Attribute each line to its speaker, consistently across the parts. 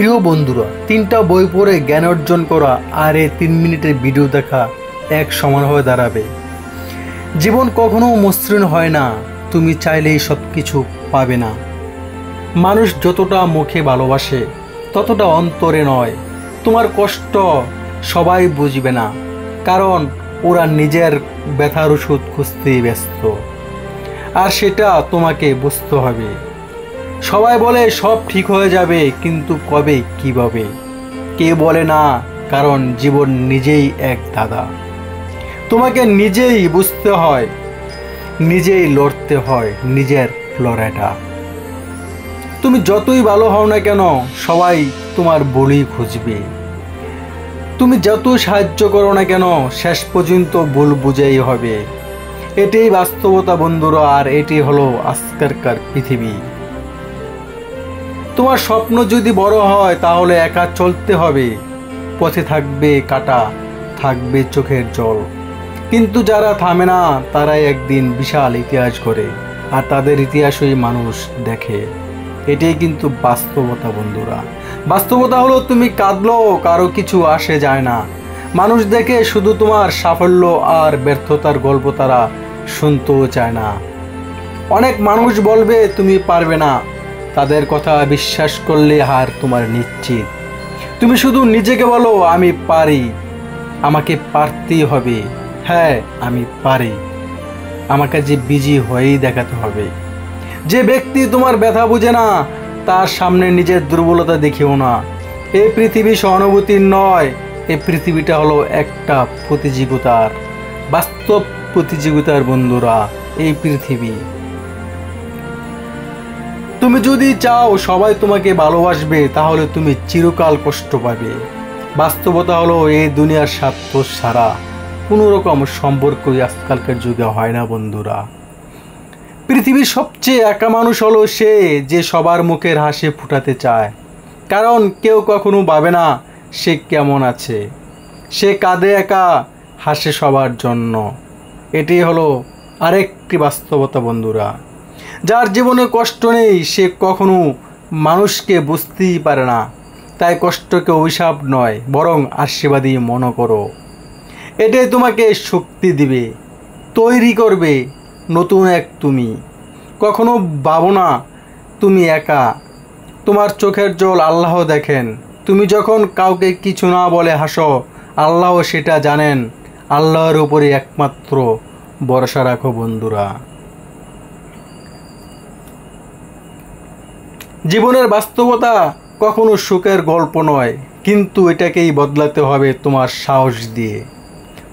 Speaker 1: প্রিয় বন্ধুরা, 3টা বই পড়ে জ্ঞান অর্জন করা আর এই 3 মিনিটের ভিডিও দেখা এক সমান হয়ে দাঁড়াবে। জীবন কখনো মসৃণ হয় না, তুমি চাইলেই সব কিছু পাবে না। মানুষ যতটা মুখে ভালোবাসে ততটা অন্তরে নয়। তোমার কষ্ট সবাই বুঝবে না, কারণ ওরা নিজের ব্যথার ওষুধ খুঁজতেই ব্যস্ত, আর সেটা তোমাকে বুঝতে হবে। সবাই বলে সব ঠিক হয়ে যাবে, কিন্তু কবে কিভাবে কেউ বলে না, কারণ জীবন নিজেই এক দাদা। তোমাকে নিজেই বুঝতে হয়, নিজেই লড়তে হয় নিজের লড়াইটা। তুমি যতই ভালো হও না কেন, সবাই তোমার ভুলই খুঁজবে। তুমি যত সাহায্য করো না কেন, শেষ পর্যন্ত ভুল বুঝেই হবে। এটাই বাস্তবতা বন্ধুরা, আর এটি হলো আজকালকার পৃথিবী। তোমার স্বপ্ন যদি বড় হয় তাহলে একা চলতে হবে। পথে থাকবে কাটা, থাকবে চোখের জল, কিন্তু যারা থামে না তারাই একদিন বিশাল ইতিহাস গড়ে, আর তাদের ইতিহাসই মানুষ দেখে। এটাই কিন্তু বাস্তবতা বন্ধুরা। বাস্তবতা হলো তুমি কাঁদলেও কারো কিছু আসে যায় না। মানুষ দেখে শুধু তোমার সাফল্য আর ব্যর্থতার গল্প, তারা শুনতেও চায় না। অনেক মানুষ বলবে তুমি পারবে না, তাদের কথা বিশ্বাস করলে হার তোমার নিশ্চিত। তুমি শুধু নিজেকে বলো আমি পারি, আমাকে পারতেই হবে। হ্যাঁ, আমি পারি। আমাকে যে বিজি হয়েই দেখাতে হবে। যে ব্যক্তি তোমার ব্যথা বুঝে না, তার সামনে নিজের দুর্বলতা দেখিও না। এই পৃথিবী সহানুভূতির নয়, এই পৃথিবীটা হলো একটা প্রতিযোগিতার, বাস্তব প্রতিযোগিতার বন্ধুরা এই পৃথিবী। তুমি যদি চাও সবাই তোমাকে ভালোবাসবে, তাহলে তুমি চিরকাল কষ্ট পাবে। বাস্তবতা হলো এই দুনিয়ার স্বার্থ ছাড়া কোনো রকম সম্পর্কই আজকালকার যুগে হয় না বন্ধুরা। পৃথিবীর সবচেয়ে একা মানুষ হলো সে, যে সবার মুখের হাসি ফুটাতে চায়, কারণ কেউ কখনো ভাবে না সে কেমন আছে। সে কাঁদে একা, হাসে সবার জন্য। এটি হলো আরেকটি বাস্তবতা বন্ধুরা। যার জীবনে কষ্ট নেই সে কখনো মানুষকে বুঝতেই পারে না। তাই কষ্টকে অভিশাপ নয়, বরং আশীর্বাদই মনে করো। এটাই তোমাকে শক্তি দিবে, তৈরি করবে নতুন এক তুমি। কখনো ভাবো না তুমি একা। তোমার চোখের জল আল্লাহ দেখেন। তুমি যখন কাউকে কিছু না বলে হাসো, আল্লাহ সেটা জানেন। আল্লাহর উপরে একমাত্র ভরসা রাখো বন্ধুরা। জীবনের বাস্তবতা কখনো সুখের গল্প নয়, কিন্তু এটাকেই বদলাতে হবে তোমার সাহস দিয়ে।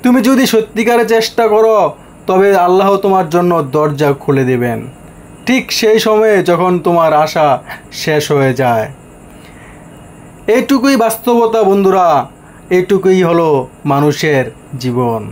Speaker 1: তুমি যদি সত্যিকারে চেষ্টা করো, তবে আল্লাহ তোমার জন্য দরজা খুলে দেবেন, ঠিক সেই সময়ে যখন তোমার আশা শেষ হয়ে যায়। এইটুকুই বাস্তবতা বন্ধুরা, এইটুকুই হলো মানুষের জীবন।